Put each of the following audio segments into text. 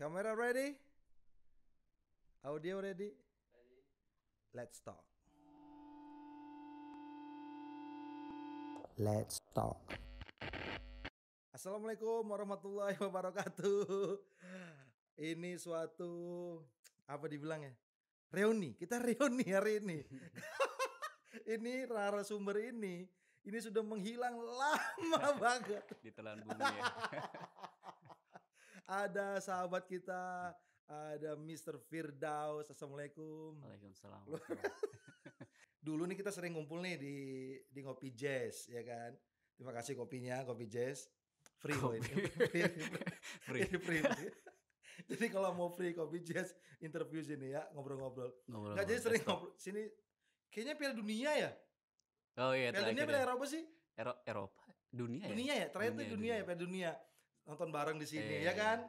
Camera ready? Audio ready? Let's talk. Let's talk. Assalamualaikum warahmatullahi wabarakatuh. Ini suatu apa dibilang ya? Reuni. Kita reuni hari ini. Ini narasumber ini sudah menghilang lama banget. Ditelan bumi ya. Ada sahabat kita, ada Mr. Firdaus. Assalamualaikum. Waalaikumsalam. Dulu nih kita sering ngumpul nih di Ngopi Jazz, ya kan? Terima kasih kopinya, Kopi Jazz. Free loh ini. Free. Ini free. Jadi kalau mau free Kopi Jazz, interview sini ya, ngobrol-ngobrol. Nggak, jadi sering ngobrol sini. Kayaknya Piala Dunia ya? Oh iya, Piala Dunia, Piala Eropa sih? Eropa. Dunia ya? Dunia ya? Terakhir tuh dunia ya, Piala Dunia. Nonton bareng di sini, ya kan?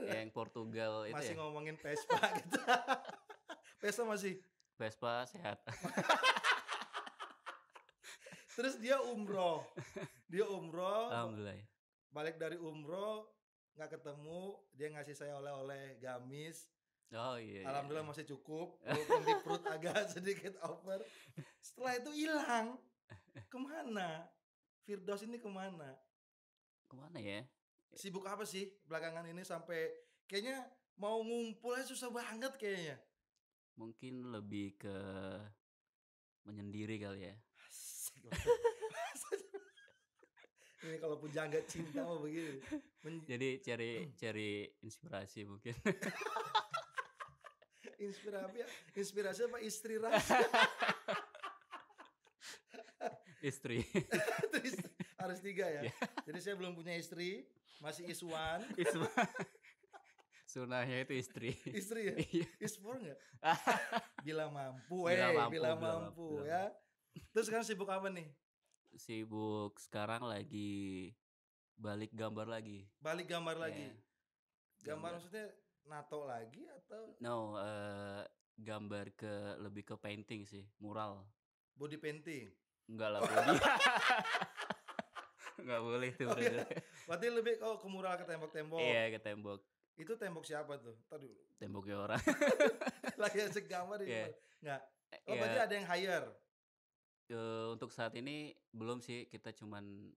Yang Portugal itu masih ya? ngomongin Vespa gitu. Vespa masih? Vespa sehat. Terus dia umroh. Alhamdulillah ya. Balik dari umroh, nggak ketemu. Dia ngasih saya oleh-oleh gamis. Oh iya. Alhamdulillah masih cukup. Walaupun di perut agak sedikit over. Setelah itu hilang. Kemana? Firdaus ini kemana? Kemana ya? Sibuk apa sih belakangan ini sampai kayaknya mau ngumpul aja susah banget kayaknya. Mungkin lebih ke menyendiri kali ya. Asik banget. Ini kalau pujangga cinta mah begini. Jadi cari inspirasi mungkin. Inspirasi apa istri rasa? Istri. Harus 3 ya. Yeah. Jadi saya belum punya istri, masih iswan. Sunahnya itu istri. Istri ya? Isfor nggak? Bila mampu ya. Terus sekarang sibuk apa nih? Sibuk sekarang lagi balik gambar lagi. Balik gambar lagi? Yeah. Gambar maksudnya nato lagi atau? No, gambar lebih ke painting sih, mural. Body painting? Enggak lah, body. Enggak boleh tuh. Oh, iya. Berarti lebih ke mural, ke tembok-tembok. Iya, ke tembok. Itu tembok siapa tuh? Tadi dulu. Temboknya orang. Lagi asik gambar Yeah. Enggak. Oh, berarti ada yang hire. Untuk saat ini belum sih, kita cuman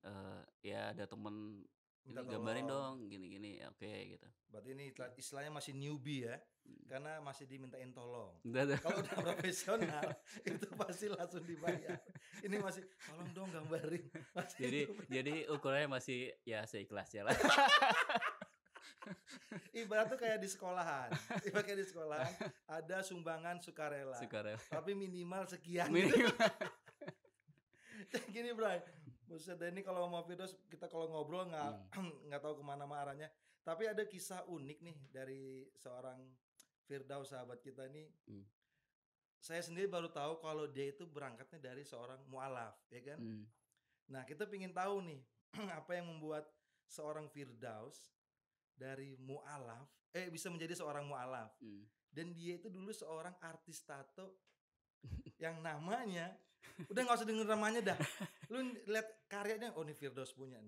ya ada temen ini gambarin dong gini-gini, oke gitu. Berarti ini istilahnya masih newbie ya, karena masih dimintain tolong. Kalau udah profesional itu pasti langsung dibayar. Ini masih tolong dong gambarin. Jadi ukurannya masih ya seikhlasnya lah. Ibarat tuh kayak di sekolahan. Ada sumbangan sukarela. Tapi minimal sekian. Gini Bray, buset ini kalau mau Firdaus kita kalau ngobrol nggak tahu kemana arahnya. Tapi ada kisah unik nih dari seorang Firdaus sahabat kita ini. Saya sendiri baru tahu kalau dia itu berangkatnya dari seorang mu'alaf, ya kan? Nah kita pingin tahu nih apa yang membuat seorang Firdaus dari mu'alaf bisa menjadi seorang mu'alaf. Dan dia itu dulu seorang artis tato yang namanya udah nggak usah denger namanya dah. Lu lihat karyanya, oh ini Firdaus punya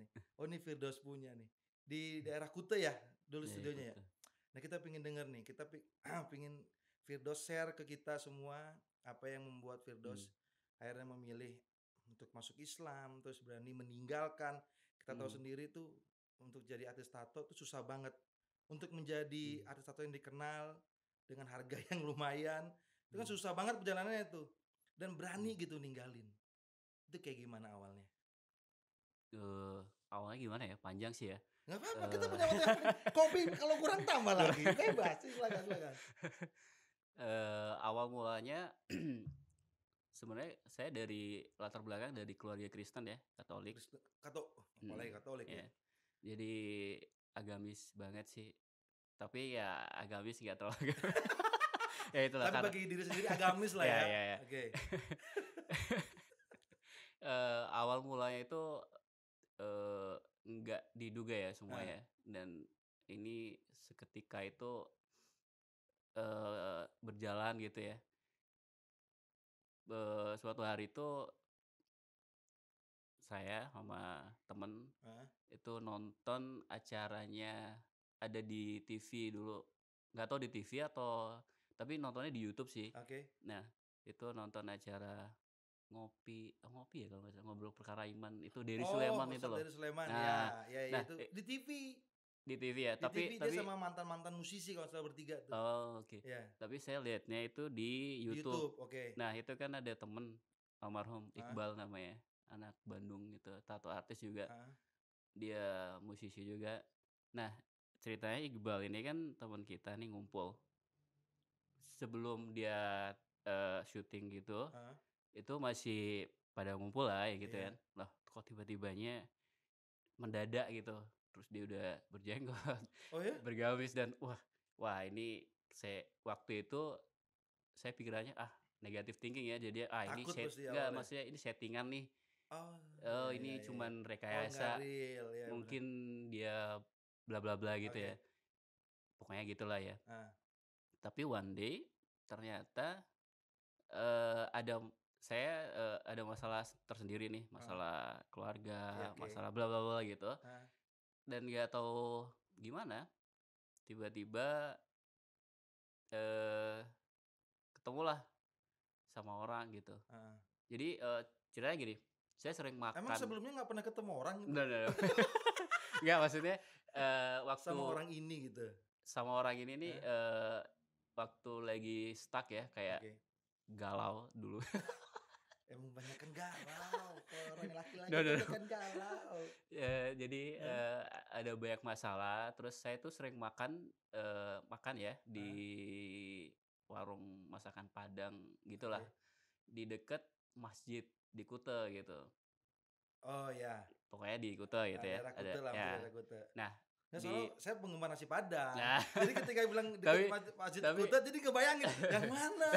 nih. Di daerah Kuta ya dulu studionya ya. Nah kita pingin denger nih, kita pingin Firdaus share ke kita semua apa yang membuat Firdaus akhirnya memilih untuk masuk Islam, terus berani meninggalkan. Kita tahu sendiri tuh untuk jadi artis tato tuh susah banget. Untuk menjadi artis tato yang dikenal dengan harga yang lumayan, itu kan susah banget perjalanannya tuh. Dan berani gitu ninggalin. Itu kayak gimana awalnya? Awalnya gimana ya? Panjang sih ya. Nggak apa-apa, kita punya waktu. Kopi kalau kurang tambah lagi. Bebas, silakan. Awal mulanya sebenarnya saya dari latar belakang dari keluarga Kristen ya, Katolik. Apalagi Katolik ya. Jadi agamis banget sih. Tapi ya agamis nggak terlalu. Ya itulah. Tapi bagi diri sendiri agamis lah ya. Ya. Oke. Awal mulanya itu nggak diduga ya semua ya. Dan ini seketika itu berjalan gitu ya. Suatu hari itu saya sama temen itu nonton acaranya ada di TV dulu, nggak tahu di TV atau tapi nontonnya di YouTube sih. Oke. Nah, itu nonton acara ngopi ya kalau nggak salah, ngobrol perkara iman itu Dery Oh, Suleman itu Ustadz loh. Dery Sulaiman, Nah ya, ya, ya nah, itu di TV. di TV ya, Di TV dia tapi sama mantan-mantan musisi kalau nggak salah bertiga tuh. oh, oke. Ya, Tapi saya lihatnya itu di di YouTube. YouTube, oke. Nah, itu kan ada temen almarhum Heeh, Iqbal namanya, anak Bandung gitu, tato artis juga, heeh, dia musisi juga. Nah, ceritanya Iqbal ini kan teman kita nih ngumpul. Sebelum dia, syuting gitu, heeh, itu masih pada ngumpul lah ya gitu iya. kan. Lah kok tiba-tibanya mendadak gitu, terus dia udah berjenggot, Oh ya? bergamis dan wah ini waktu itu saya pikirannya, negatif thinking ya, jadi, ini Takut pasti enggak, awalnya? maksudnya ini settingan nih, Oh, oh ya, ya, ini ya, ya. cuman Oh, nggak rekayasa, real, ya benar. mungkin dia bla bla bla gitu ya, Oke, pokoknya gitulah ya. ah, Tapi one day ternyata, ada saya, ada masalah tersendiri nih, heeh, masalah iya, keluarga, oke, masalah bla bla bla gitu, heeh, dan nggak tahu gimana, tiba-tiba, eee, ketemulah sama orang gitu. heeh. Jadi, ceritanya gini, saya sering Emang makan sebelumnya nggak pernah ketemu orang gitu? enggak enggak. Enggak, maksudnya, waktu Sama orang ini gitu? sama orang ini nih, Hah? waktu lagi stuck ya, kayak Oke. galau dulu. Emang banyakan galau, kalau orang laki-laki No no no. banyakan galau. Jadi, Hah? ada banyak masalah, terus saya tuh sering makan ya di Heeh, warung masakan Padang gitulah, oke. di deket masjid di Kuta gitu. Oh ya, Pokoknya di Kuta gitu ya, daerah ada Kute lah, masih ya. daerah Kute. Nah, Nah, di soalnya saya penggemar nasi Padang. nah, Jadi ketika bilang deket tapi Masjid tapi Kute, jadi kebayangin, yang mana?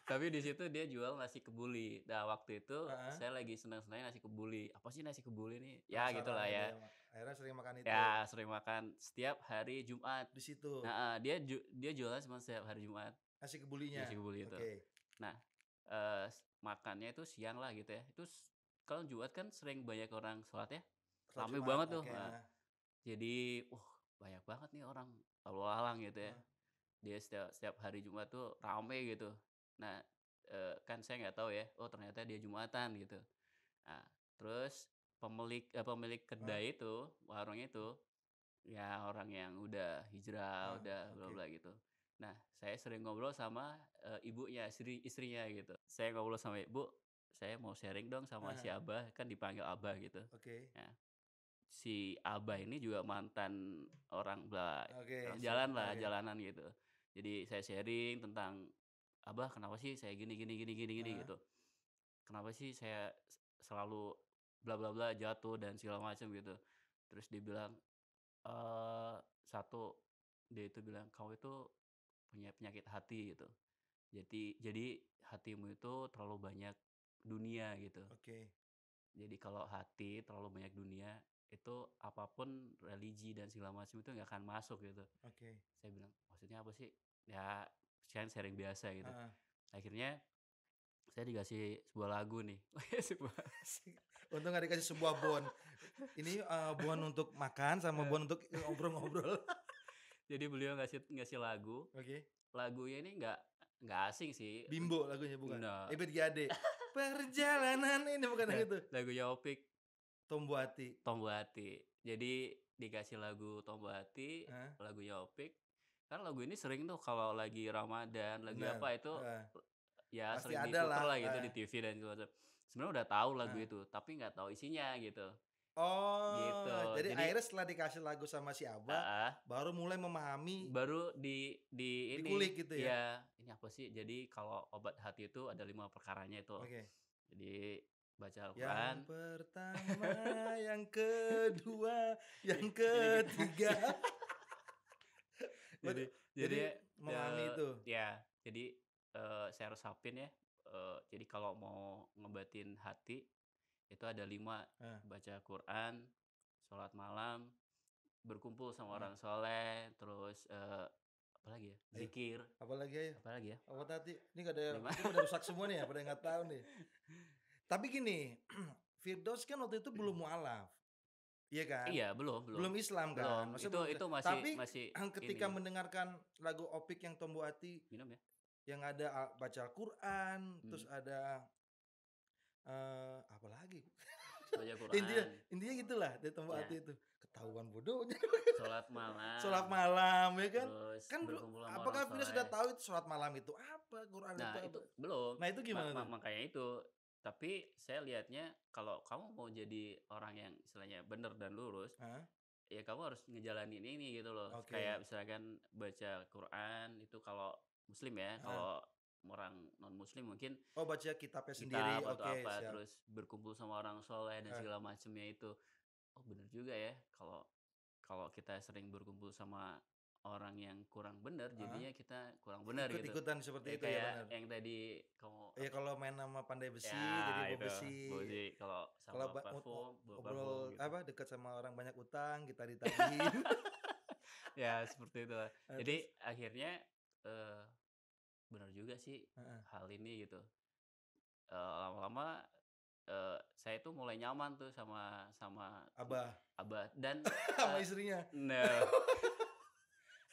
tapi di situ dia jual nasi kebuli. Nah, waktu itu Heeh, saya lagi senang-senangnya nasi kebuli. Apa sih nasi kebuli nih? Ya penasaran gitulah gitu ya. ya, akhirnya sering makan itu, Ya sering makan setiap hari Jumat. di situ, Nah, dia jualan cuma setiap hari Jumat, nasi kebulinya. nasi kebuli itu. Oke, Nah, makannya itu siang lah gitu ya. Kalau Jumat kan sering banyak orang sholat ya. sholat Rame Jumat, banget tuh. oke, Nah, heeh, jadi, banyak banget nih orang lalu lalang gitu ya. heeh, Dia setiap setiap hari Jumat tuh rame gitu. Nah, kan saya nggak tahu ya, oh ternyata dia Jumatan gitu. Nah, terus pemilik heeh, kedai itu, warung itu, ya orang yang udah hijrah, heeh, udah bla oke, bla gitu. Nah, saya sering ngobrol sama, ibunya, istrinya gitu. Saya ngobrol sama ibu, saya mau sharing dong sama si heeh, Abah, kan dipanggil Abah gitu. oke, Nah, si Abah ini juga mantan oke, orang sering, jalan lah, oke, jalanan gitu. Jadi saya sharing tentang, "Abah kenapa sih saya gini gini gini gini gini?" heeh, gitu. "Kenapa sih saya selalu bla bla bla jatuh dan segala macam," gitu. Terus dia bilang, satu, dia itu bilang, "Kamu itu punya penyakit hati," gitu. Jadi hatimu itu terlalu banyak dunia gitu. oke, Jadi kalau hati terlalu banyak dunia, itu apapun religi dan segala macam itu nggak akan masuk gitu. oke, Saya bilang, "Maksudnya apa sih?" Ya, sharing biasa gitu. heeh. Akhirnya saya dikasih sebuah lagu nih. Sebuah Asik. Untung nggak dikasih sebuah bon. Ini, bon untuk makan sama eee, bon untuk ngobrol-ngobrol. jadi beliau ngasih ngasih lagu. Oke. Lagunya ini nggak asing sih. Bimbo lagunya bukan? Enggak. Ebit G.Ade. Perjalanan ini bukan yang Nah, itu? lagunya Opik, Tombu Hati. Tombo Hati. Jadi dikasih lagu Tombo Hati, Heeh, lagunya Opik. Kan lagu ini sering tuh kalau lagi Ramadan, lagi bener, apa itu heeh. ya Pasti sering ada diputer lah, lah gitu di TV dan segala macam. Sebenarnya udah tahu lagu heeh. itu, tapi nggak tahu isinya gitu. Gitu. Oh, jadi Jadi akhirnya setelah dikasih lagu sama si Abah, heeh, baru mulai memahami, baru di ini, dikulik gitu ya? ya ini apa sih? Jadi kalau obat hati itu ada 5 perkaranya itu. Oke. Jadi baca Al-Quran. Yang pertama, yang kedua, yang Jadi ketiga. jadi Betul. jadi, Jadi memahami itu. ya, jadi, saya resapin ya, jadi kalau mau ngobatin hati, itu ada 5, Heeh, baca Quran, sholat malam, berkumpul sama heeh. orang soleh, terus, apalagi ya, Ayo, zikir, apalagi ayo? apalagi ya, Apa tadi? Ini nggak ada, 5 ini pada rusak semua nih ya, pada nggak tahu nih. Tapi gini, Firdaus kan waktu itu belum mualaf. Iya kan? Iya, belum belum. Belum Islam Belum, kan? Maksudnya belum itu Islam. masih Tapi masih ketika ini, mendengarkan lagu Opik yang Tombo Hati minum ya? yang ada baca Al-Quran, terus Mhm, ada apa lagi? baca Intinya Quran, intinya gitulah dari Tombo ya, Hati itu. Ketahuan bodohnya. sholat malam, Sholat malam ya kan? terus Kan belum berkumpul sama orang apakah Vina sudah soleh. tahu itu sholat malam itu apa? Quran itu Nah, apa? itu belum, Nah, itu gimana tuh? makanya itu. Tapi saya lihatnya kalau kamu mau jadi orang yang istilahnya benar dan lurus, Hah? ya kamu harus ngejalanin ini gitu loh. Oke. Kayak misalkan baca Quran itu kalau muslim ya, Heeh. kalau orang non muslim mungkin Oh, baca kitabnya sendiri. kitab atau Oke, apa, siap. terus berkumpul sama orang soleh dan Eh, segala macamnya itu. Oh bener juga ya, kalau kalau kita sering berkumpul sama orang yang kurang benar, heeh. jadinya kita kurang benar gitu. Ikut-ikutan seperti Ya itu ya kayak benar. yang tadi kamu Ya apa, kalau main sama pandai besi jadi ya bau itu, besi. Bauzi kalau Kalau sama parfum, bau parfum ngobrol gitu. apa dekat sama orang banyak utang kita ditagihin. Ya seperti itulah. Nah, Jadi terus akhirnya, eee, bener juga sih heeh. hal ini gitu. Lama-lama, saya tuh mulai nyaman tuh sama sama Abah Abah dan, sama eee istrinya. nah,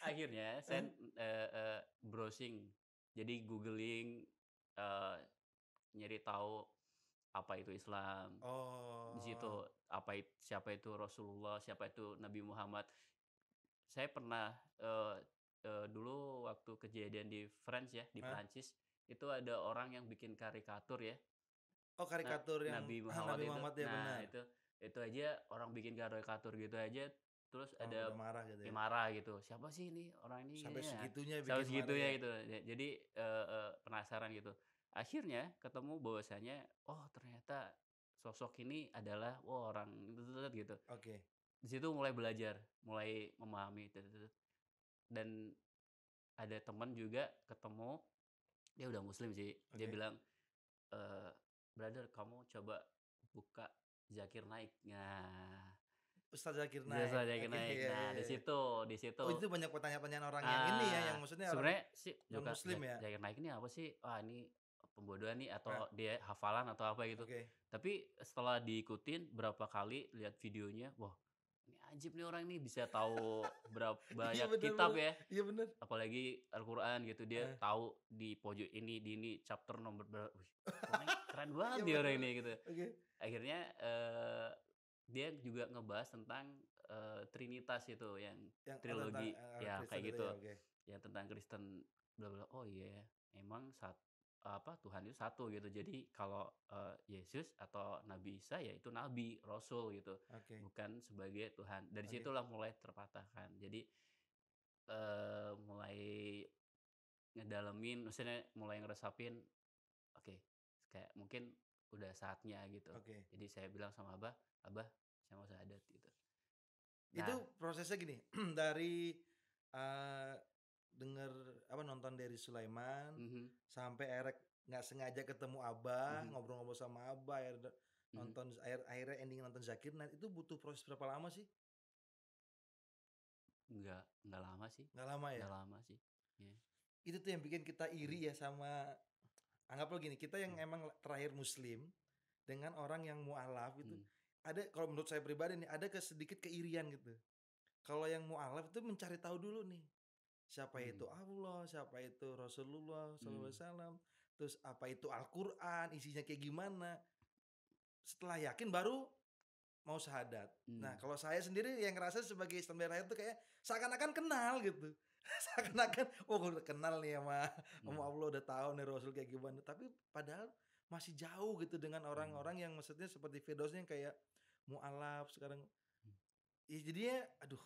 akhirnya saya, Hah? browsing, jadi googling, eee, nyari tahu apa itu Islam, di situ Oh. siapa itu Rasulullah, siapa itu Nabi Muhammad. Saya pernah, eee eee, dulu waktu kejadian di France ya, di Hah? Perancis, itu ada orang yang bikin karikatur ya, Oh, karikatur yang Nabi Muhammad Nabi itu. Muhammad ya Nah, benar. itu aja orang bikin karikatur gitu aja, terus Oh, ada pada marah gitu yang ya. marah gitu, "Siapa sih ini orang ini?" Sampai Ya, segitunya sampai bikin marah segitunya ya. gitu. Jadi, penasaran gitu. Akhirnya ketemu bahwasanya, oh ternyata sosok ini adalah, wah orang gitu. Oke. Di situ mulai belajar, mulai memahami dan ada teman juga ketemu, dia udah muslim sih, dia Oke. bilang, eee, "Brother kamu coba buka Zakir Naik." Nah, Ustaz Zakir Zasa Naik. Zakir Oke, Naik. iya iya Nah, di iya. situ di situ, Oh, itu banyak pertanyaan-pertanyaan orang yang ini ya, yang ah, maksudnya orang sebenarnya sih non juga muslim ya? Zakir Naik ini apa sih? Wah, ini pembodohan nih Hah? atau dia hafalan atau apa gitu. Oke. Tapi setelah diikutin berapa kali lihat videonya, wah, ini ajib nih orang ini bisa tahu Iya banyak benar kitab benar. ya. Iya benar. Apalagi Al-Quran gitu, dia Heeh. tahu di pojok ini, di ini chapter nomor wih, orang ini keren banget Iya nih orang benar. ini gitu. Oke. Akhirnya, dia juga ngebahas tentang, Trinitas itu yang Yang tentang trilogi, ya Kristen kayak itu gitu, ya, oke. yang tentang Kristen bla bla, oh iya ya, emang apa, Tuhan itu satu gitu. Jadi kalau, Yesus atau Nabi Isa ya itu nabi, rasul gitu, Oke. bukan sebagai Tuhan. Dari Oke. situlah mulai terpatahkan. Jadi, mulai ngedalemin, maksudnya mulai ngeresapin, oke, kayak mungkin udah saatnya gitu. Oke. Jadi saya bilang sama Abah, "Abah, saya mau syahadat," gitu. Nah, Itu prosesnya gini, dari, eee, denger apa, nonton Derry Sulaiman, mhm sampai akhirnya nggak sengaja ketemu Abah, mhm ngobrol-ngobrol sama Abah, akhirnya mhm. akhirnya ending nonton Zakir Naik, itu butuh proses berapa lama sih? Nggak lama sih, Nggak lama ya? nggak lama sih. Iya, Itu tuh yang bikin kita mhm iri ya sama anggaplah gini, kita yang mhm emang terakhir muslim, dengan orang yang mualaf gitu, mhm ada kalau menurut saya pribadi nih, ada sedikit keirian gitu. Kalau yang mualaf itu mencari tahu dulu nih, siapa mhm itu Allah, siapa itu Rasulullah mhm SAW, terus apa itu Al-Quran, isinya kayak gimana. Setelah yakin baru mau syahadat. Nah, mhm kalau saya sendiri yang ngerasa sebagai Islam daerah itu kayak seakan-akan kenal gitu. Seakan-akan, oh gue udah kenal nih sama mhm Allah, udah tahu nih Rasul kayak gimana. Tapi padahal masih jauh gitu dengan mhm orang-orang yang maksudnya seperti Firdaus yang kayak mualaf sekarang. mhm. Ya jadinya, aduh,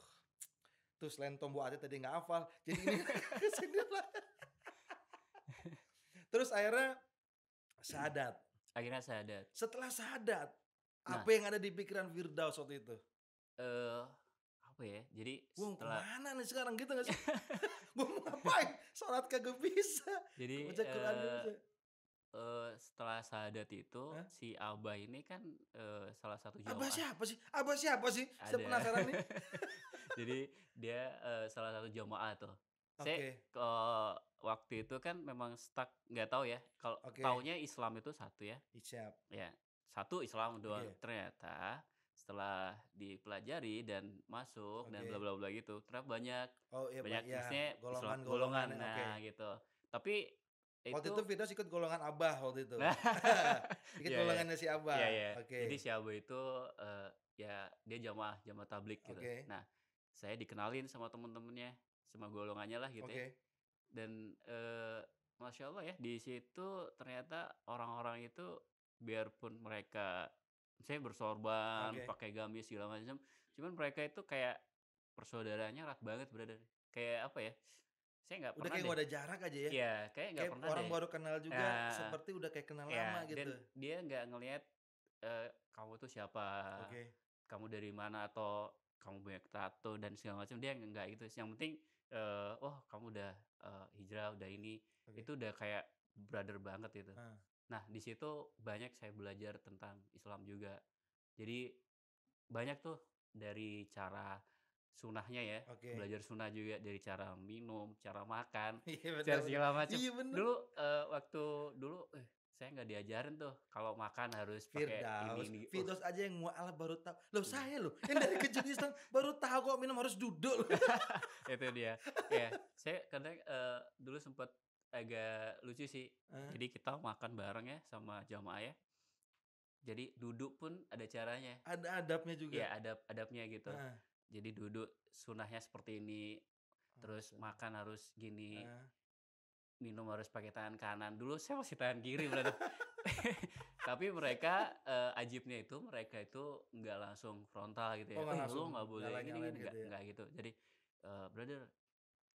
tuh selain Tombo Ate tadi nggak hafal, jadi ini kesini lah. Terus akhirnya syahadat. Akhirnya syahadat. Setelah syahadat, Nah, apa yang ada di pikiran Firdaus waktu itu? eee, apa ya, jadi Gua mau setelah kemana nih sekarang gitu gak sih? Gua mau ngapain? Sholat kagak bisa, jadi, baca Quran gak bisa. setelah syahadat itu Hah? si Abah ini kan, salah satu Abah jamaah siapa sih? Abah siapa sih? Saya ada. penasaran nih. Jadi dia, salah satu jamaah tuh. Saya, Oke, waktu itu kan memang stuck, nggak tahu ya, kalau oke. taunya Islam itu satu ya, Siap. ya satu Islam doang. Oke. Ternyata setelah dipelajari dan masuk dan bla Oke. bla bla gitu, ternyata banyak Oh iya, banyak ya maksudnya golongan, golongan-golongannya, oke. nah gitu. Tapi Waktu itu itu Firdaus ikut golongan Abah waktu itu? nah, Ikut iya iya, golongannya si iya Abah? iya. Jadi Oke. si Abu itu, ya dia jamaah jamaah tablik gitu. Oke. Nah, saya dikenalin sama temen-temennya, sama golongannya lah gitu ya. Oke. Dan, masya Allah ya, di situ ternyata orang-orang itu biarpun mereka misalnya bersorban, Oke. pakai gamis segala macam, cuman mereka itu kayak persaudaraannya erat banget, Brother. Kayak apa ya, saya nggak Udah pernah kayak deh nggak ada jarak aja ya? iya, kayak nggak Kayak pernah orang deh baru kenal juga, heeh, seperti udah kayak kenal lama iya, gitu. dan dia nggak ngelihat, kamu tuh siapa, Oke. kamu dari mana, atau kamu banyak tato dan segala macam, dia nggak gitu sih. Yang penting, "Oh kamu udah, hijrah, udah ini," Oke. itu udah kayak brother banget gitu. Heeh. Nah, di situ banyak saya belajar tentang Islam juga. Jadi banyak tuh dari cara sunahnya ya, Oke. belajar sunnah juga dari cara minum, cara makan, Iya, bener cara bener. segala macam. Iya bener. Dulu, waktu dulu, saya nggak diajarin tuh kalau makan harus pakai Firdaus, ini. Firdaus aja yang mualaf baru tahu. Loh saya loh, yang dari kecil Islam baru tahu kok minum harus duduk loh. Itu dia. Ya, saya kadang, dulu sempet agak lucu sih. Heeh. Jadi kita makan bareng ya sama jamaah ya. Jadi duduk pun ada caranya. Ada adabnya juga. Ya adab-adabnya gitu. Heeh. Jadi duduk sunahnya seperti ini, terus Masya Allah. makan harus gini, Heeh. minum harus pakai tangan kanan. Dulu saya masih tangan kiri, Brother. Tapi mereka, ajibnya itu mereka itu nggak langsung frontal gitu Oh ya, nggak langsung lu nggak boleh gini nyalain-nyalain gini," gitu ya? nggak gitu. Jadi, "Brother,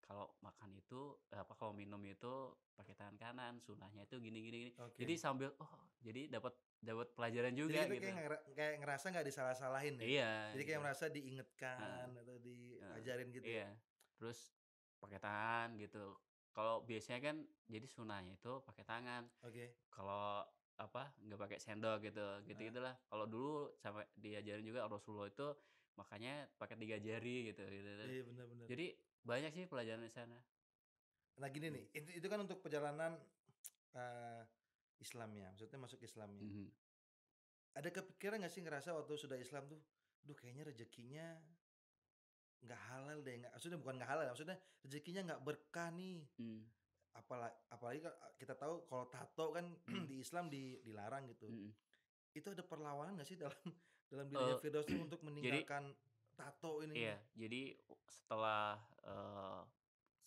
kalau makan itu apa, kalau minum itu pakai tangan kanan, sunahnya itu gini gini gini." Jadi Oke. sambil, oh, jadi dapat dapat pelajaran Jadi juga kita gitu. kayak ngerasa nggak disalah-salahin ya? Iya Jadi kayak gitu, merasa heeh. diingetkan atau Heeh, diajarin gitu ya? iya. Terus pakai tangan gitu. Kalau biasanya kan jadi sunahnya itu pakai tangan. Oke. Kalau apa, nggak pakai sendok gitu, Heeh. gitu-gitulah. Kalau dulu sampai diajarin juga Rasulullah itu makanya pakai 3 jari gitu, gitu kan. Iya bener bener. Jadi banyak sih pelajaran di sana. Nah gini Mmm, nih, itu kan untuk perjalanan, eee, Islamnya, maksudnya masuk Islamnya. mhm, Ada kepikiran nggak sih ngerasa waktu sudah Islam tuh, "Duh kayaknya rezekinya nggak halal deh," nggak maksudnya bukan nggak halal, maksudnya rezekinya nggak berkah nih. mmm, Apalagi kita tahu kalau tato kan mhm, di Islam dilarang gitu. mhm. Itu ada perlawanan nggak sih dalam dalam dirinya Eee, Firdaus nih untuk jadi meninggalkan tato ini iya, nih? jadi setelah,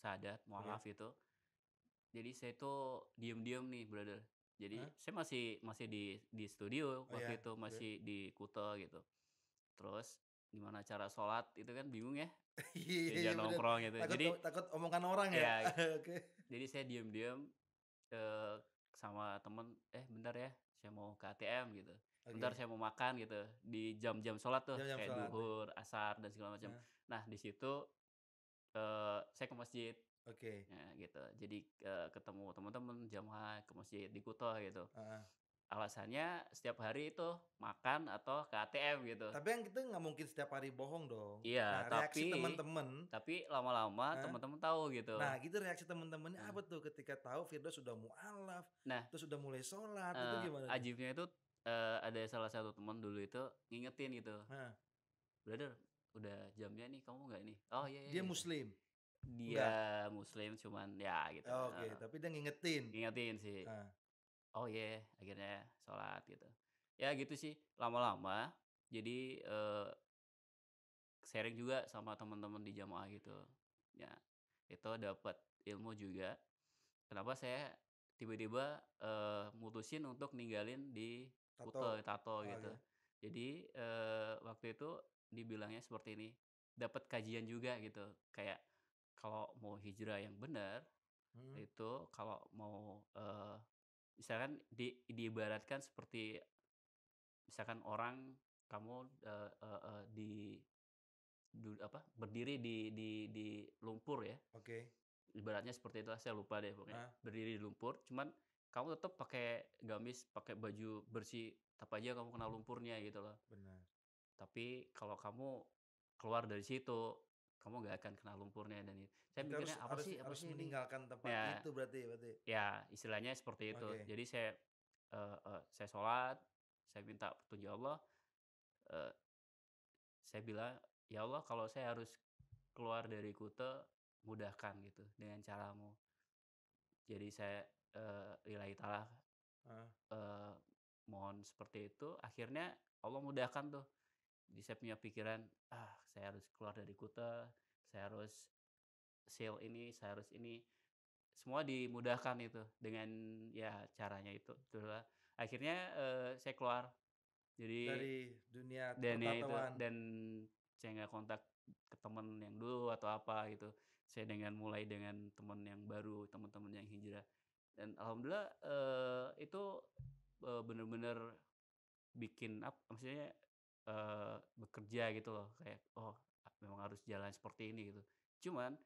sadat, Oke. mualaf itu, jadi saya tuh diem-diem nih, Brother. Jadi Heeh. saya masih di studio Oh ya, waktu itu, oke. masih di Kuta gitu. Terus gimana cara sholat itu kan bingung ya, Iya iya diajak bener, nongkrong gitu. Jadi takut omongan orang ya? ya, Oke. jadi saya diem-diem, eee, sama temen, bentar ya, saya mau ke ATM," gitu. "Bentar Oke. saya mau makan," gitu, di jam-jam sholat tuh, Jam-jam kayak sholat ya? duhur, asar, dan segala macam. Heeh. Nah, di situ, saya ke masjid, Oke. ya gitu. Jadi, ketemu teman-teman jamaah ke masjid di Kuta gitu. Heeh. Alasannya setiap hari itu makan atau ke ATM gitu. Tapi kan kita nggak mungkin setiap hari bohong dong. Iya, Nah, reaksi teman-teman tapi lama-lama heeh, teman-teman tahu gitu. nah gitu reaksi teman-temannya Heeh. apa tuh ketika tahu Firdaus sudah mualaf, Nah, terus sudah mulai sholat, itu gimana tuh? ajibnya itu, ada salah satu teman dulu itu ngingetin gitu, Heeh. "Brother, udah jamnya nih, kamu nggak ini?" "Oh, iya iya," Dia gitu. muslim? Enggak? Dia muslim cuman ya gitu, Oke, tapi dia ngingetin? ngingetin sih. Heeh. "Oh iya," akhirnya sholat gitu. Ya gitu sih, lama-lama jadi, sharing juga sama teman-teman di jamaah gitu. Ya, itu dapat ilmu juga. Kenapa saya tiba-tiba, mutusin untuk ninggalin di Tato? Kuta, tato gitu. Oke. Jadi, waktu itu dibilangnya seperti ini, dapat kajian juga gitu, kayak kalau mau hijrah yang benar, Mhm. itu kalau mau, misalkan diibaratkan seperti misalkan orang kamu, eee eee eee, berdiri di lumpur ya. Oke. Ibaratnya seperti itulah, saya lupa deh pokoknya. Heeh, Berdiri di lumpur, cuman kamu tetap pakai gamis, pakai baju bersih, tetap aja kamu kena lumpurnya gitu loh. benar. Tapi kalau kamu keluar dari situ, kamu nggak akan kena lumpurnya, dan saya Berarti harus mikirnya harus apa harus sih ini? meninggalkan tempat Ya, itu berarti? ya istilahnya seperti itu. Oke. Jadi saya sholat, saya minta petunjuk Allah, saya bilang, "Ya Allah, kalau saya harus keluar dari Kute, mudahkan gitu dengan caramu." Jadi saya, lillahi ta'ala, Heeh. eee, mohon seperti itu, akhirnya Allah mudahkan tuh. Jadi saya punya pikiran, "Ah, saya harus keluar dari Kute, saya harus seal ini, saya harus ini." Semua dimudahkan itu dengan ya caranya itulah. Akhirnya, saya keluar. Jadi Dari dunia dan ya itu, pertatoan. dan saya nggak kontak ke teman yang dulu atau apa gitu. Saya mulai dengan teman yang baru, teman-teman yang hijrah. Dan alhamdulillah, itu, bener-bener bikin maksudnya, bekerja gitu loh, kayak, "Oh, memang harus jalan seperti ini," gitu. Cuman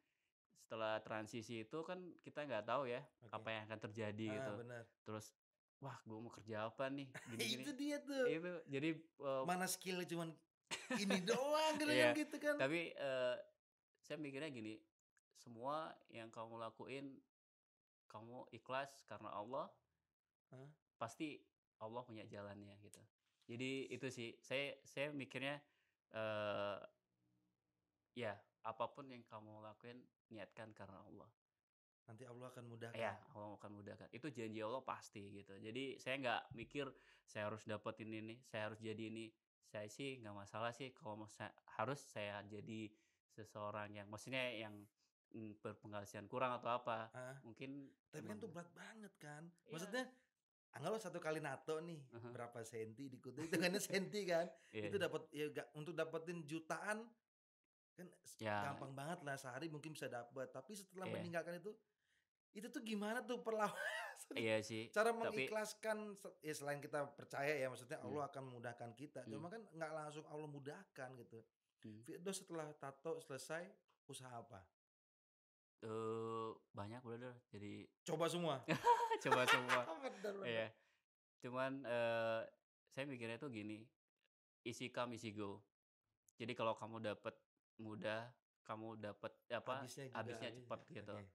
setelah transisi itu kan kita nggak tahu ya, Oke. apa yang akan terjadi Ah, gitu. benar. Terus, "Wah, gue mau kerja apa nih?" Gini-gini. Itu dia tuh. Itu jadi, Mana skill-nya cuman ini doang gitu kan iya, gitu kan. tapi, saya mikirnya gini, semua yang kamu lakuin, kamu ikhlas karena Allah, Heeh. pasti Allah punya jalannya gitu. Jadi itu sih, saya mikirnya, eee, ya apapun yang kamu lakuin, niatkan karena Allah. Nanti Allah akan Iya, mudahkan. Allah akan mudahkan. Itu janji Allah pasti gitu. Jadi saya nggak mikir saya harus dapetin ini, saya harus jadi ini. Saya sih nggak masalah sih kalau harus saya jadi seseorang yang maksudnya yang, berpenghasilan kurang atau apa. Heeh. Mungkin Tapi kan emang tuh berat banget kan. iya, Maksudnya anggaplah 1 kali NATO nih, heeh, berapa senti di Kuta, hitungannya senti kan. iya, Itu dapat ya untuk dapetin jutaan kan ya, gampang banget lah, sehari mungkin bisa dapat. Tapi setelah iya, meninggalkan itu tuh gimana tuh iya sih, cara tapi mengikhlaskan ya selain kita percaya ya maksudnya mmm, Allah akan memudahkan kita. mmm, Cuma kan nggak langsung Allah mudahkan gitu. mmm, Firdaus setelah tato selesai, usaha apa? banyak brother, jadi Coba semua? coba semua, Bener bener. iya. Cuman, saya mikirnya tuh gini, easy come, easy go. Jadi kalau kamu dapet mudah, kamu dapet Habisnya juga habisnya habis cepet ya, gitu. oke.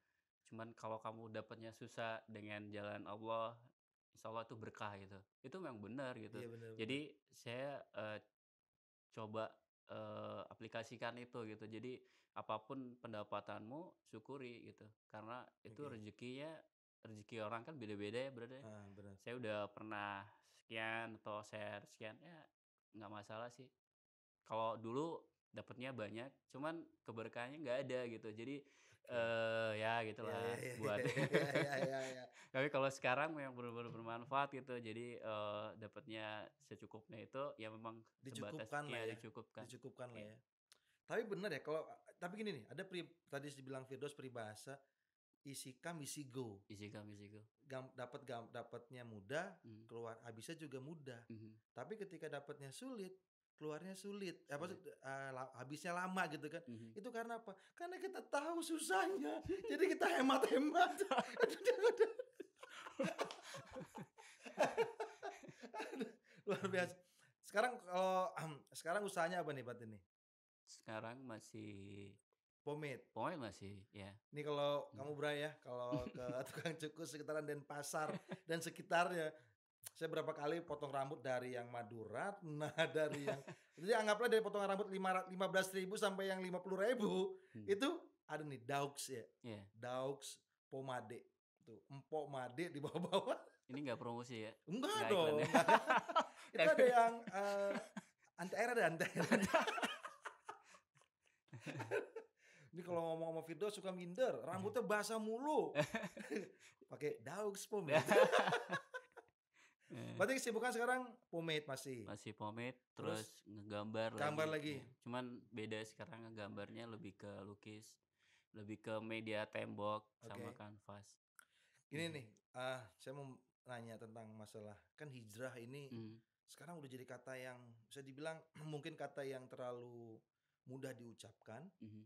Cuman kalau kamu dapetnya susah dengan jalan Allah, insya Allah itu berkah gitu. Itu memang benar gitu. Iya bener bener. Jadi saya, coba, aplikasikan itu gitu. Jadi apapun pendapatanmu, syukuri gitu. Karena itu Oke. rezeki orang kan beda-beda ya Brother. Ah, bener. Saya udah pernah sekian atau share sekian, ya nggak masalah sih. Kalau dulu dapatnya banyak, cuman keberkahannya nggak ada gitu. Jadi, Oke. ya Ya ya gitulah ya buat ya ya ya ya. tapi kalau sekarang yang bener-bener bermanfaat gitu. Jadi, dapatnya secukupnya itu ya memang sebatas Dicukupkan lah iya ya, dicukupkan. dicukupkan lah Iya, ya. Tapi bener ya kalau tapi gini nih, ada tadi dibilang Firdaus peribahasa, "Isi come, isi go." easy come, easy go. Dapatnya mudah, Mmm, keluar habisnya juga mudah. mhm, Tapi ketika dapatnya sulit, keluarnya sulit. Apa sulit. habisnya lama gitu kan. Mhm. Itu karena apa? Karena kita tahu susahnya. Jadi kita hemat-hemat. Itu dia udah luar biasa. Sekarang kalau sekarang usahanya apa nih Bat ini? Sekarang masih Pomade. pokoknya masih ya, Ini kalau mhm. kamu Bray ya, kalau ke tukang cukur sekitaran Denpasar dan sekitarnya, saya berapa kali potong rambut dari yang Madura, nah dari yang jadi anggaplah dari potongan rambut 15.000 sampai yang 50.000 Mmm, itu ada nihAux ya, iya.Aux pomade, tuh empok made di bawah-bawah. Ini nggak promosi ya? Enggak Nggak iklan dong, ya? enggak. Itu ada yang, anti air ada anti air. Ini kalau ngomong sama Firdaus suka minder, rambutnya basah mulu. PakaiAux pomade. Eee, Berarti kesibukan sekarang pomade masih? masih pomade, Terus terus ngegambar gambar lagi, lagi? ya. Cuman beda sekarang ngegambarnya lebih ke lukis, lebih ke media tembok sama Oke. kanvas. Gini Mhm, nih, saya mau nanya tentang masalah kan hijrah ini mhm, sekarang udah jadi kata yang bisa dibilang mungkin kata yang terlalu mudah diucapkan mhm,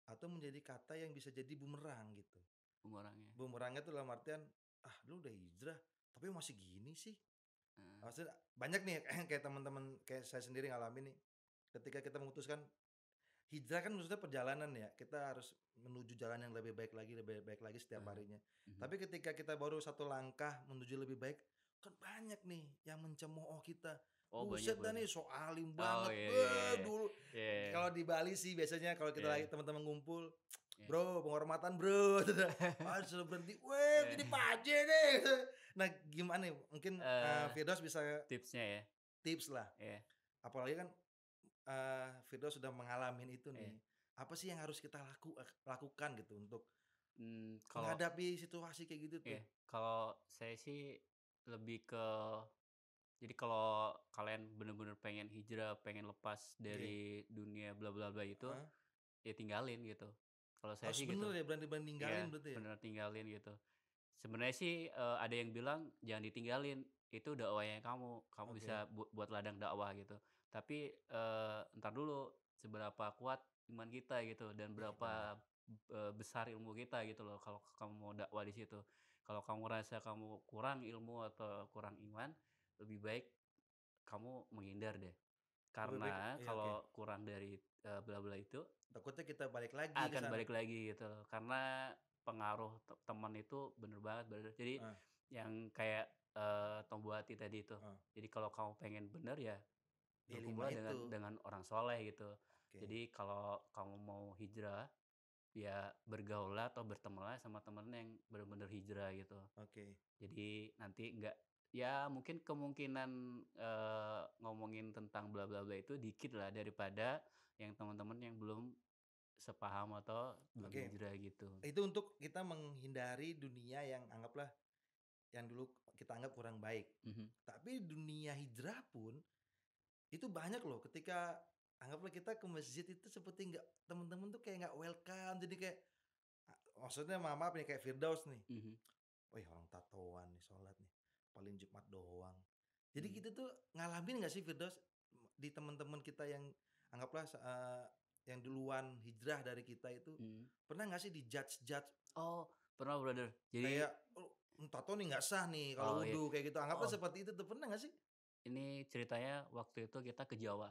atau menjadi kata yang bisa jadi bumerang gitu. umurnya, Bumerangnya tuh dalam artian, "Ah, lu udah hijrah, tapi masih gini sih." heeh, Maksudnya banyak nih kayak teman-teman kayak saya sendiri ngalamin nih, ketika kita memutuskan hijrah kan maksudnya perjalanan ya, kita harus menuju jalan yang lebih baik lagi setiap heeh, harinya. mhm, Tapi ketika kita baru satu langkah menuju lebih baik, kan banyak nih yang mencemooh kita. Oh, banyak Buset dah berarti. nih so alim Oh, banget. iya iya iya. Dulu Iya kalau di Bali sih biasanya kalau kita lagi iya teman-teman ngumpul, iya. "Bro, penghormatan bro." Sudah berhenti, "Weh, Iya. jadi paje deh." Nah, gimana nih mungkin, Eee, Firdaus bisa tipsnya ya? tips lah, Iya apalagi kan, Firdaus sudah mengalami itu iya. nih. Apa sih yang harus kita lakukan gitu untuk Kalau menghadapi situasi kayak gitu tuh? iya, kalau saya sih lebih ke jadi kalau kalian bener-bener pengen hijrah, pengen lepas Oke, dari dunia bla bla bla itu, heeh. ya tinggalin gitu. Kalau saya Harus sih bener gitu. ya, berani-berani ninggalin Iya, berarti ya? bener tinggalin gitu. Sebenarnya sih, ada yang bilang jangan ditinggalin, itu dakwahnya kamu, kamu Oke, bisa buat ladang dakwah gitu. Tapi, entar dulu seberapa kuat iman kita gitu dan iya bener. berapa, besar ilmu kita gitu loh kalau kamu mau dakwah di situ. Kalau kamu ngerasa kamu kurang ilmu atau kurang iman, lebih baik kamu menghindar deh. Lebih baik Karena iya oke. kalau kurang dari, bla bla itu Takutnya kita balik lagi ke akan sana. balik lagi gitu loh, karena pengaruh teman itu bener banget bener. Jadi Heeh, yang kayak, Tombuh Hati tadi itu. heeh. Jadi kalau kamu pengen bener ya Iya 5 berkumpullah itu. dengan orang soleh gitu. Oke, Jadi kalau kamu mau hijrah, ya bergaullah atau bertemanlah sama temen yang bener-bener hijrah gitu. oke. Jadi nanti nggak ya mungkin kemungkinan, ngomongin tentang bla bla bla itu dikit lah daripada yang teman-teman yang belum sepaham atau belum Oke, hijrah gitu. itu untuk kita menghindari dunia yang anggaplah yang dulu kita anggap kurang baik. Mhm Tapi dunia hijrah pun itu banyak loh ketika anggaplah kita ke masjid itu seperti nggak temen-temen tuh kayak nggak welcome, jadi kayak maksudnya maaf nih kayak Firdaus nih, mhm "Wih orang tatoan nih sholat nih, paling Jumat doang." Jadi mhm kita tuh ngalamin nggak sih Firdaus, di teman-teman kita yang anggaplah yang duluan hijrah dari kita itu, mhm. pernah nggak sih di-judge-judge Oh, pernah brother. Jadi kayak, "Oh, tato nih nggak sah nih kalau oh iya. wudu," kayak gitu, anggaplah Oh, seperti itu tuh, pernah nggak sih? ini ceritanya waktu itu kita ke Jawa.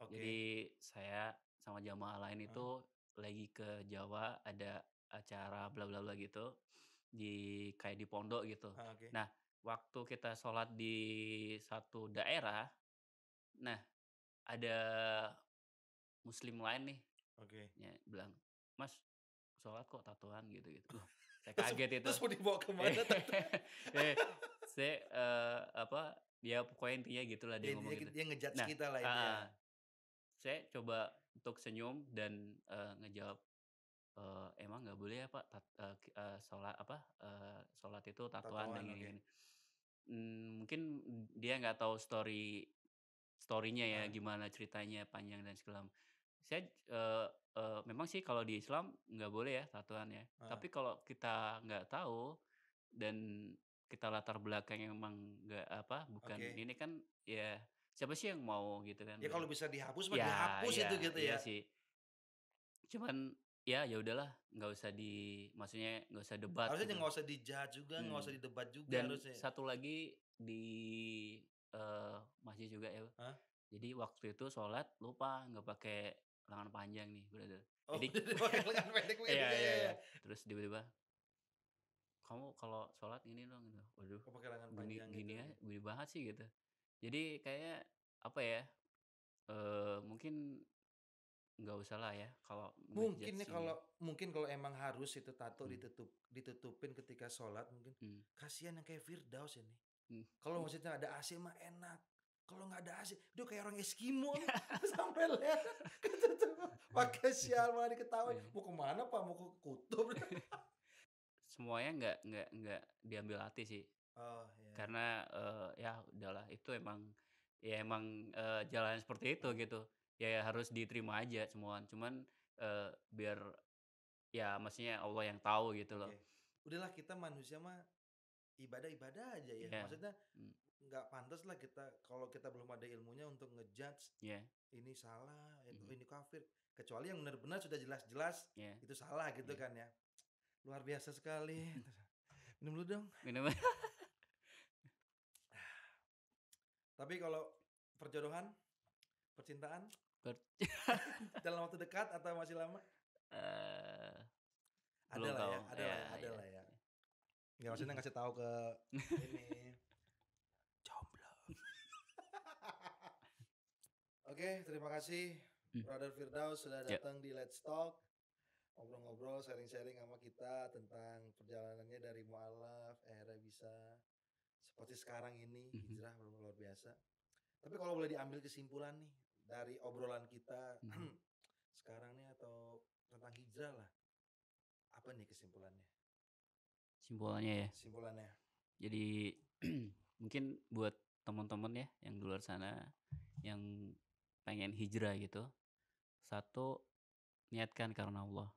Oke, Jadi saya sama jamaah lain heeh, itu lagi ke Jawa, ada acara bla bla bla gitu, kayak di pondok gitu. oke Nah, waktu kita sholat di satu daerah, nah ada muslim lain nih, oke. ya bilang, "Mas, sholat kok tatoan?" Gitu-gitu. Loh, saya Terus kaget itu. terus mau dibawa ke mana tato? Eh, saya, apa, ya pokoknya intinya gitulah Ya dia intinya ngomong gitu. dia nge-judge Nah kita lah intinya. heeh, saya coba untuk senyum dan, ngejawab, "Emang nggak boleh ya Pak sholat apa, sholat itu tatoan dan Tatoan, oke. gini-gini." Mungkin dia nggak tahu story-nya ya, Heeh, gimana ceritanya panjang dan segala saya, memang sih kalau di Islam nggak boleh ya tatoan ya, heeh, tapi kalau kita nggak tahu dan kita latar belakang yang memang nggak apa, bukan oke. ini kan ya siapa sih yang mau gitu kan Ya kalau brother. bisa dihapus mah Ya dihapus itu ya gitu iya ya. sih. Cuman ya udahlah nggak usah maksudnya nggak usah debat Harusnya gitu. nggak usah di-judge juga, nggak usah Mmm, didebat juga dan harusnya. satu lagi di, masjid juga ya. Hah? Jadi waktu itu sholat lupa nggak pakai lengan panjang nih brother. Oh Jadi jadi pakai lengan pendek begitu, iya ya iya ya iya. ya. Terus tiba-tiba, "Kamu kalau sholat gini dong," gitu. Waduh, Oh pakai lengan panjang gitu ya. gini banget sih gitu. Jadi kayaknya apa ya, mungkin nggak usah lah ya kalau Mungkin nih ngejudge ini. kalau mungkin kalau emang harus itu tato Mmm, ditutupin ketika sholat mungkin, mmm, kasihan yang kayak Firdaus ini. mmm, Kalau mmm, maksudnya ada AC mah enak, kalau nggak ada AC, dia kayak orang Eskimo nih, sampai leher ketutup, pakai syal malah diketawain, iya. "Mau ke mana Pak? Mau ke kutub?" Semuanya nggak diambil hati sih. Oh, iya iya. Karena, ya udahlah itu emang ya emang, jalan seperti itu Mmm, gitu. Ya harus diterima aja semua, cuman, biar ya maksudnya Allah yang tahu gitu loh. oke. Udahlah kita manusia mah ibadah-ibadah aja ya, Iya, maksudnya mmm, nggak pantas lah kita kalau kita belum ada ilmunya untuk ngejudge iya, ini salah, itu mhm, ini kafir. Kecuali yang benar-benar sudah jelas-jelas iya itu salah gitu iya. kan ya. Luar biasa sekali. Minum dulu dong. Minum Tapi kalau perjodohan, percintaan ber dalam waktu dekat atau masih lama? eee, Ada belum lah tahu. ya, ada Iya lah ya, ada iya. lah ya. Nggak maksudnya ngasih tahu ke ini jomblo. Oke, terima kasih Hmm. Brother Firdaus sudah Ya. datang di Let's Talk. Ngobrol-ngobrol, sharing-sharing sama kita tentang perjalanannya dari mualaf, akhirnya bisa seperti sekarang ini, Mhm. hijrah luar biasa. Tapi kalau boleh diambil kesimpulan nih dari obrolan kita Mhm. sekarang nih atau tentang hijrah lah, apa nih kesimpulannya? Simpulannya ya. Kesimpulannya. Jadi mungkin buat teman-teman ya yang di luar sana yang pengen hijrah gitu, satu niatkan karena Allah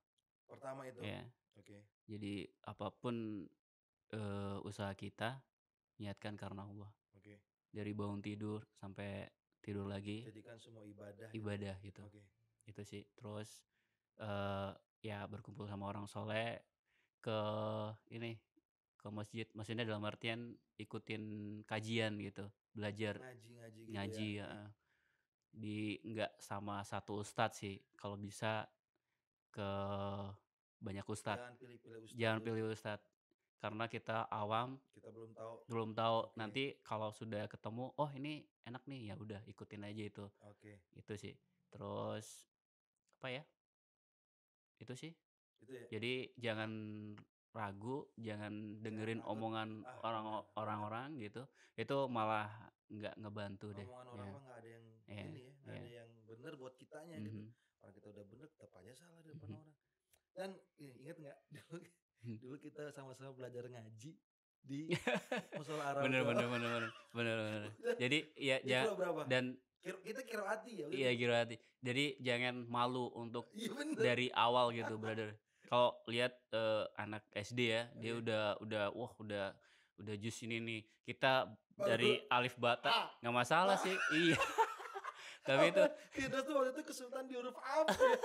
Pertama itu. ya. Oke. Jadi apapun usaha kita niatkan karena Allah. Oke. Dari bangun tidur sampai tidur lagi Jadikan semua ibadah gitu. ibadah gitu. Oke. Itu sih. Terus ya berkumpul sama orang soleh ke ini ke masjid. Maksudnya dalam artian ikutin kajian gitu, belajar Ngaji-ngaji gitu ya. ngaji ya. Oke. Nggak sama satu ustadz sih. Kalau bisa ke banyak ustadz. Jangan pilih-pilih ustadz Jangan dulu. pilih ustadz. Karena kita awam, Kita belum tahu. belum tahu. Oke. Nanti kalau sudah ketemu, oh ini enak nih, ya udah ikutin aja itu. Oke. Itu sih. Terus apa ya? Itu sih. Itu ya. Jadi jangan ragu, jangan dengerin takut. omongan Benar. orang-orang gitu. Itu malah nggak ngebantu deh. Omongan orang Ya. mah nggak ada yang Ya. ini ya, nggak ada yang bener buat kitanya gitu. Mhm. Kalau kita udah bener, tetap aja salah di depan Mhm. orang. Dan inget nggak dulu kita sama-sama belajar ngaji di musola Arab. Bener. Jadi ya Kiro berapa? dan Kita kiroati ya. iya kira hati. Jadi jangan malu untuk Iya bener. dari awal gitu, brother. Kalau lihat anak SD ya, dia Oke. udah jus ini nih. Kita Baru dari alif bata A. nggak masalah sih. Iya. Tapi itu Kita tuh waktu itu kesulitan di huruf apa ya?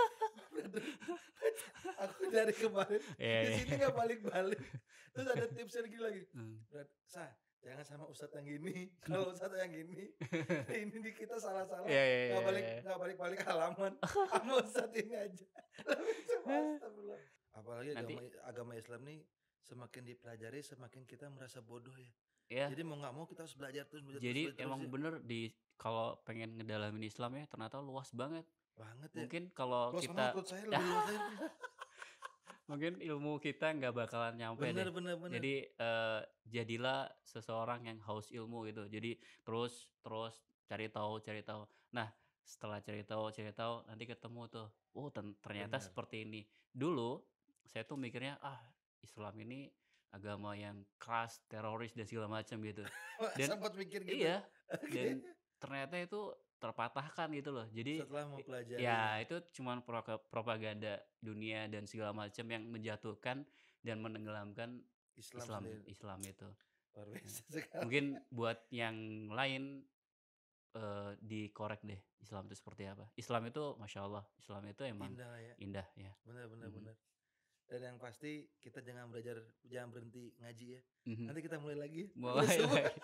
Aku dari kemarin di sini nggak balik-balik. Terus ada tipsnya lagi. Sah, jangan sama ustadz yang gini. Kalau ustadz yang gini, ini di kita salah-salah. Iya. Nggak balik-balik halaman. Sama ustadz ini aja. Astagfirullah. Apalagi Nanti agama Islam nih semakin dipelajari semakin kita merasa bodoh ya. ya. Jadi mau nggak mau kita harus belajar terus. Jadi emang bener kalau pengen ngedalamin Islam ya ternyata luas banget. Banget ya. Mungkin kalau Luas kita banget, saya lebih luas lagi. mungkin ilmu kita nggak bakalan nyampe deh. Bener. Jadi jadilah seseorang yang haus ilmu gitu. Jadi terus cari tahu. Nah, setelah cari tahu nanti ketemu tuh. Oh, ternyata Bener. seperti ini. Dulu saya tuh mikirnya Islam ini agama yang keras, teroris dan segala macam gitu. Dan sempat mikir gitu. iya. Dan ternyata itu terpatahkan gitu loh. Jadi setelah mempelajari ya itu cuman propaganda dunia dan segala macam yang menjatuhkan dan menenggelamkan Islam itu. Luar biasa sekali. Mungkin buat yang lain dikorek deh Islam itu seperti apa. Islam itu masya Allah, Islam itu emang indah ya. Bener. Dan yang pasti kita jangan berhenti ngaji ya. Mhm. Nanti kita mulai lagi. Mulai lagi.